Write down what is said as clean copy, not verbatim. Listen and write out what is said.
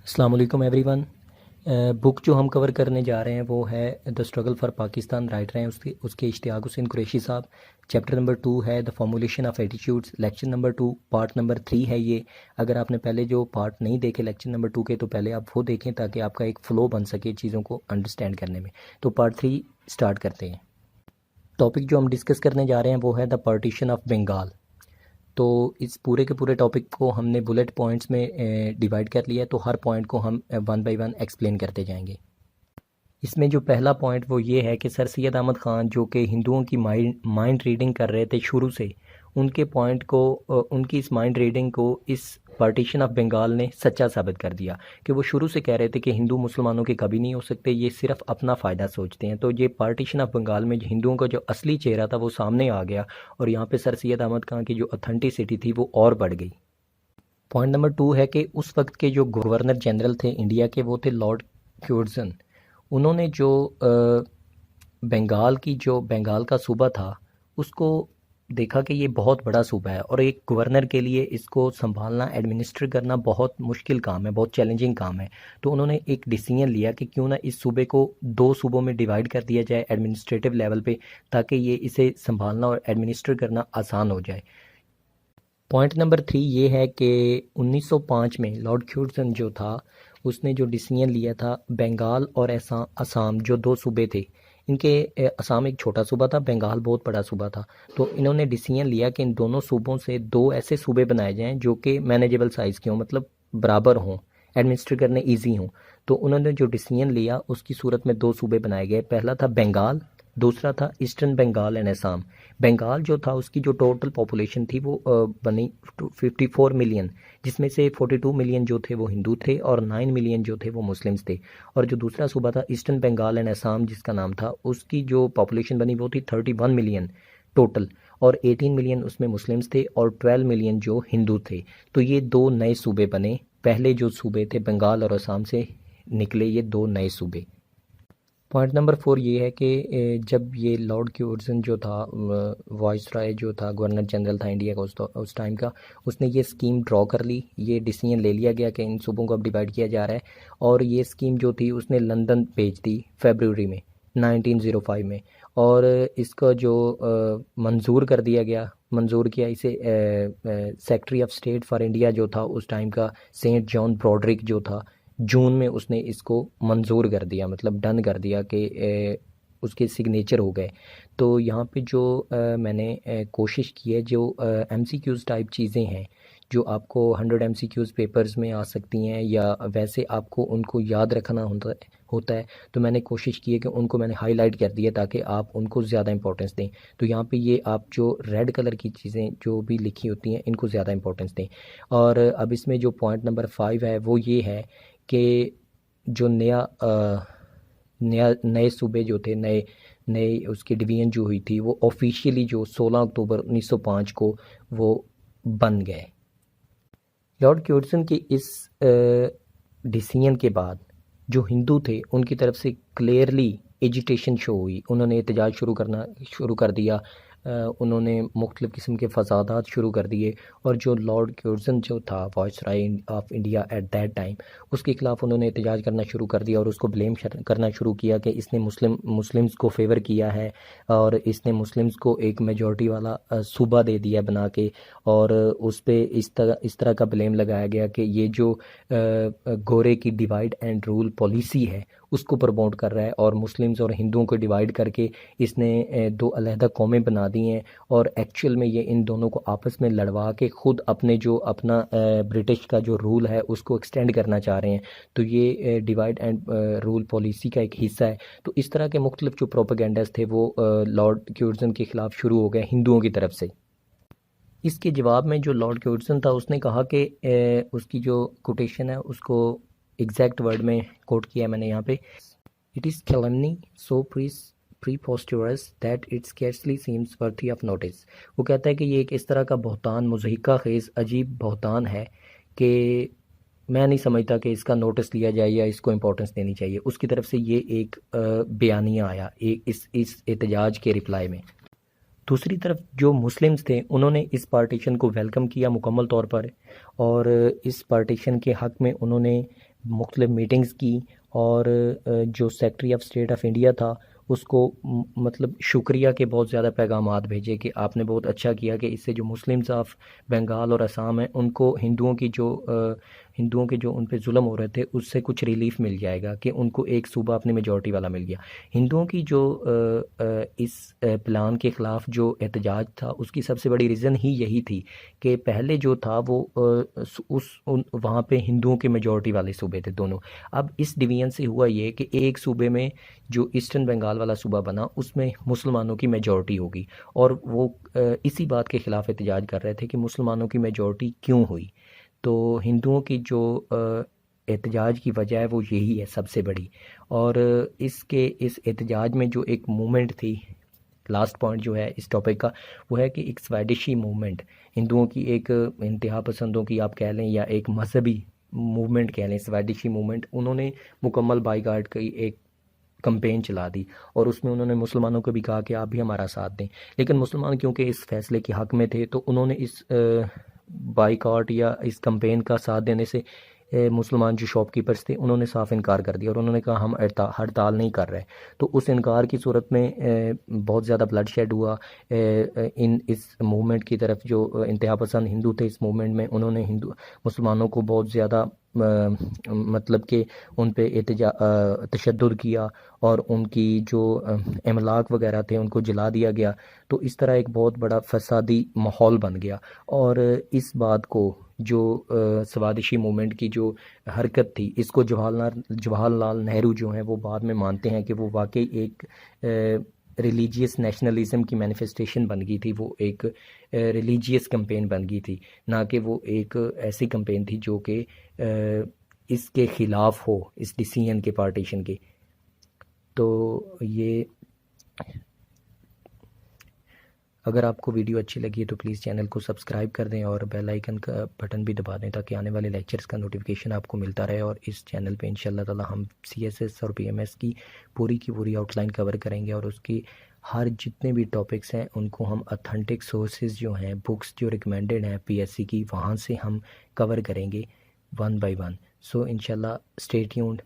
السلام علیکم every one. بک جو ہم کور کرنے جا رہے ہیں وہ ہے the struggle for Pakistan, writer ہیں اس کے اشتیاق حسین قریشی صاحب۔ چیپٹر نمبر 2 ہے the formulation of attitudes, lecture number 2 part number 3 ہے یہ۔ اگر آپ نے پہلے جو پارٹ نہیں دیکھے لیکچر نمبر 2 کے تو پہلے آپ وہ دیکھیں تاکہ آپ کا ایک فلو بن سکے چیزوں کو انڈرسٹینڈ کرنے میں۔ تو پارٹ 3 سٹارٹ کرتے ہیں۔ ٹاپک جو ہم ڈسکس کرنے جا رہے ہیں وہ ہے دا پارٹیشن آف بنگال۔ تو اس پورے کے پورے ٹاپک کو ہم نے بلٹ پوائنٹس میں ڈیوائڈ کر لیا ہے، تو ہر پوائنٹ کو ہم 1 بائی 1 ایکسپلین کرتے جائیں گے۔ اس میں جو پہلا پوائنٹ وہ یہ ہے کہ سر سید احمد خان جو کہ ہندوؤں کی مائنڈ ریڈنگ کر رہے تھے شروع سے، ان کے پوائنٹ کو ان کی اس مائنڈ ریڈنگ کو اس پارٹیشن آف بنگال نے سچا ثابت کر دیا کہ وہ شروع سے کہہ رہے تھے کہ ہندو مسلمانوں کے کبھی نہیں ہو سکتے، یہ صرف اپنا فائدہ سوچتے ہیں۔ تو یہ پارٹیشن آف بنگال میں ہندوؤں کا جو اصلی چہرہ تھا وہ سامنے آ گیا، اور یہاں پہ سر سید احمد خان کی جو اتھینٹسٹی تھی وہ اور بڑھ گئی۔ پوائنٹ نمبر 2 ہے کہ اس وقت کے جو گورنر جنرل تھے انڈیا کے وہ تھے لارڈ کیورزن۔ انہوں نے جو بنگال کا صوبہ تھا اس کو دیکھا کہ یہ بہت بڑا صوبہ ہے، اور ایک گورنر کے لیے اس کو سنبھالنا، ایڈمنسٹر کرنا بہت مشکل کام ہے، بہت چیلنجنگ کام ہے۔ تو انہوں نے ایک ڈیسیژن لیا کہ کیوں نہ اس صوبے کو 2 صوبوں میں ڈیوائیڈ کر دیا جائے ایڈمنسٹریٹو لیول پہ، تاکہ یہ اسے سنبھالنا اور ایڈمنسٹر کرنا آسان ہو جائے۔ پوائنٹ نمبر 3 یہ ہے کہ 1905 میں لارڈ کیورزن جو تھا اس نے جو ڈیسیژن لیا تھا، بنگال اور اسام جو 2 صوبے تھے، ان کے اسام ایک چھوٹا صوبہ تھا، بنگال بہت بڑا صوبہ تھا، تو انہوں نے ڈیسیژن لیا کہ ان دونوں صوبوں سے 2 ایسے صوبے بنائے جائیں جو کہ مینیجیبل سائز کے ہوں، مطلب برابر ہوں، ایڈمنسٹر کرنے ایزی ہوں۔ تو انہوں نے جو ڈیسیژن لیا اس کی صورت میں 2 صوبے بنائے گئے، پہلا تھا بنگال، دوسرا تھا ایسٹرن بنگال اینڈ اسام۔ بنگال جو تھا اس کی جو ٹوٹل پاپولیشن تھی وہ بنی 54 ملین، جس میں سے 42 ملین جو تھے وہ ہندو تھے اور 9 ملین جو تھے وہ مسلمز تھے۔ اور جو دوسرا صوبہ تھا ایسٹرن بنگال اینڈ اسام جس کا نام تھا، اس کی جو پاپولیشن بنی وہ تھی 31 ملین ٹوٹل، اور 18 ملین اس میں مسلمز تھے اور 12 ملین جو ہندو تھے۔ تو یہ 2 نئے صوبے بنے، پہلے جو صوبے تھے بنگال اور اسام سے نکلے یہ 2 نئے صوبے۔ پوائنٹ نمبر 4 یہ ہے کہ جب یہ لارڈ کیورزن جو تھا، وائس رائے جو تھا، گورنر جنرل تھا انڈیا کا اس ٹائم کا، اس نے یہ اسکیم ڈرا کر لی، یہ ڈیسیژن لے لیا گیا کہ ان صوبوں کو اب ڈیوائڈ کیا جا رہا ہے، اور یہ اسکیم جو تھی اس نے لندن بھیج دی فیبروری میں 1905 میں، اور اس کا جو منظور کر دیا گیا، منظور کیا اسے secretary of state for India جو تھا اس ٹائم کا، سینٹ جان براڈرک جو تھا، جون میں اس نے اس کو منظور کر دیا، مطلب ڈن کر دیا کہ اس کے سگنیچر ہو گئے۔ تو یہاں پہ جو میں نے کوشش کی ہے، جو ایم سی کیوز ٹائپ چیزیں ہیں جو آپ کو 100 ایم سی کیوز پیپرز میں آ سکتی ہیں، یا ویسے آپ کو ان کو یاد رکھنا ہوتا ہے، تو میں نے کوشش کی ہے کہ ان کو میں نے ہائی لائٹ کر دیا تاکہ آپ ان کو زیادہ امپورٹنس دیں۔ تو یہاں پہ یہ آپ جو ریڈ کلر کی چیزیں جو بھی لکھی ہوتی ہیں ان کو زیادہ امپورٹنس دیں۔ اور اب اس میں جو پوائنٹ نمبر 5 ہے وہ یہ ہے کہ جو نئے صوبے جو تھے، نئے اس کی ڈویژن جو ہوئی تھی وہ آفیشیلی جو 16 اکتوبر 1905 کو وہ بن گئے۔ لارڈ کیورزن کے اس ڈیسیژن کے بعد جو ہندو تھے ان کی طرف سے کلیئرلی ایجیٹیشن شو ہوئی، انہوں نے احتجاج شروع کر دیا، انہوں نے مختلف قسم کے فسادات شروع کر دیے، اور جو لارڈ کیورزن جو تھا viceroy of India at that time, اس کے خلاف انہوں نے احتجاج کرنا شروع کر دیا، اور اس کو بلیم کرنا شروع کیا کہ اس نے مسلمز کو فیور کیا ہے، اور اس نے مسلمز کو ایک میجورٹی والا صوبہ دے دیا بنا کے، اور اس پہ اس طرح کا بلیم لگایا گیا کہ یہ جو گورے کی ڈیوائڈ اینڈ رول پالیسی ہے اس کو پروموٹ کر رہا ہے، اور مسلمز اور ہندوؤں کو ڈیوائڈ کر کے اس نے 2 علیحدہ قومیں بنا دی ہیں، اور ایکچوئل میں یہ ان دونوں کو آپس میں لڑوا کے خود اپنا برٹش کا جو رول ہے اس کو ایکسٹینڈ کرنا چاہ رہے ہیں۔ تو یہ ڈیوائڈ اینڈ رول پالیسی کا ایک حصہ ہے۔ تو اس طرح کے مختلف جو پروپیگنڈاز تھے وہ لارڈ کیورزن کے خلاف شروع ہو گئے ہندوؤں کی طرف سے۔ اس کے جواب میں جو لارڈ کیورزن تھا اس نے کہا کہ اس کی جو کوٹیشن ہے اس کو ایگزیکٹ ورڈ میں کوٹ کیا ہے میں نے یہاں پہ، it is calumny so preposterous that it scarcely seems worthy of notice۔ وہ کہتا ہے کہ یہ ایک اس طرح کا بہتان، مضحکہ خیز عجیب بہتان ہے کہ میں نہیں سمجھتا کہ اس کا نوٹس لیا جائے یا اس کو امپورٹنس دینی چاہیے۔ اس کی طرف سے یہ ایک بیانیہ آیا اس احتجاج کے رپلائی میں۔ دوسری طرف جو مسلمز تھے انہوں نے اس پارٹیشن کو ویلکم کیا مکمل طور پر، اور اس پارٹیشن کے حق میں انہوں نے مختلف میٹنگز کی، اور جو secretary of state of India تھا اس کو مطلب شکریہ کے بہت زیادہ پیغامات بھیجے کہ آپ نے بہت اچھا کیا کہ اس سے جو مسلمز آف بنگال اور آسام ہیں ان کو ہندوؤں کے جو ان پہ ظلم ہو رہے تھے اس سے کچھ ریلیف مل جائے گا، کہ ان کو ایک صوبہ اپنی میجورٹی والا مل گیا۔ ہندوؤں کی جو اس پلان کے خلاف جو احتجاج تھا اس کی سب سے بڑی ریزن ہی یہی تھی کہ پہلے جو تھا وہ وہاں پہ ہندوؤں کے میجورٹی والے صوبے تھے دونوں۔ اب اس ڈویژن سے ہوا یہ کہ ایک صوبے میں جو ایسٹرن بنگال والا صوبہ بنا اس میں مسلمانوں کی میجورٹی ہوگی، اور وہ اسی بات کے خلاف احتجاج کر رہے تھے کہ مسلمانوں کی میجورٹی کیوں ہوئی۔ تو ہندوؤں کی جو احتجاج کی وجہ ہے وہ یہی ہے سب سے بڑی، اور اس احتجاج میں جو ایک موومنٹ تھی، لاسٹ پوائنٹ جو ہے اس ٹاپک کا وہ ہے کہ ایک سویڈشی موومنٹ، ہندوؤں کی ایک انتہا پسندوں کی آپ کہہ لیں یا ایک مذہبی موومنٹ کہہ لیں، سویڈشی موومنٹ، انہوں نے مکمل بائی کاٹ کی ایک کمپین چلا دی، اور اس میں انہوں نے مسلمانوں کو بھی کہا کہ آپ بھی ہمارا ساتھ دیں، لیکن مسلمان کیونکہ اس فیصلے کے حق میں تھے تو انہوں نے اس بائی کاٹ یا اس کمپین کا ساتھ دینے سے مسلمان جو شاپ کیپرز تھے انہوں نے صاف انکار کر دیا، اور انہوں نے کہا ہم ہڑتال نہیں کر رہے۔ تو اس انکار کی صورت میں بہت زیادہ بلڈ شیڈ ہوا اس موومنٹ کی طرف۔ جو انتہا پسند ہندو تھے اس موومنٹ میں، انہوں نے مسلمانوں کو بہت زیادہ مطلب کہ ان پہ تشدد کیا، اور ان کی جو املاک وغیرہ تھے ان کو جلا دیا گیا۔ تو اس طرح ایک بہت بڑا فسادی ماحول بن گیا، اور اس بات کو جو سوادشی موومنٹ کی جو حرکت تھی اس کو جواہر لال نہرو جو ہیں وہ بعد میں مانتے ہیں کہ وہ واقعی ایک ریلیجیس نیشنلزم کی مینیفیسٹیشن بن گئی تھی، وہ ایک ریلیجیس کمپین بن گئی تھی، نہ کہ وہ ایک ایسی کمپین تھی جو کہ اس کے خلاف ہو، اس ڈیسیژن کے پارٹیشن کے۔ تو یہ اگر آپ کو ویڈیو اچھی لگی ہے تو پلیز چینل کو سبسکرائب کر دیں اور بیل آئیکن کا بٹن بھی دبا دیں تاکہ آنے والے لیکچرز کا نوٹیفیکیشن آپ کو ملتا رہے، اور اس چینل پہ انشاءاللہ تعالی ہم CSS اور PMS کی پوری آؤٹ لائن کور کریں گے، اور اس کی ہر جتنے بھی ٹاپکس ہیں ان کو ہم اتھینٹک سورسز جو ہیں، بکس جو ریکمینڈڈ ہیں PSC کی، وہاں سے ہم کور کریں گے 1 by 1۔ سو انشاءاللہ اسٹے ٹیونڈ۔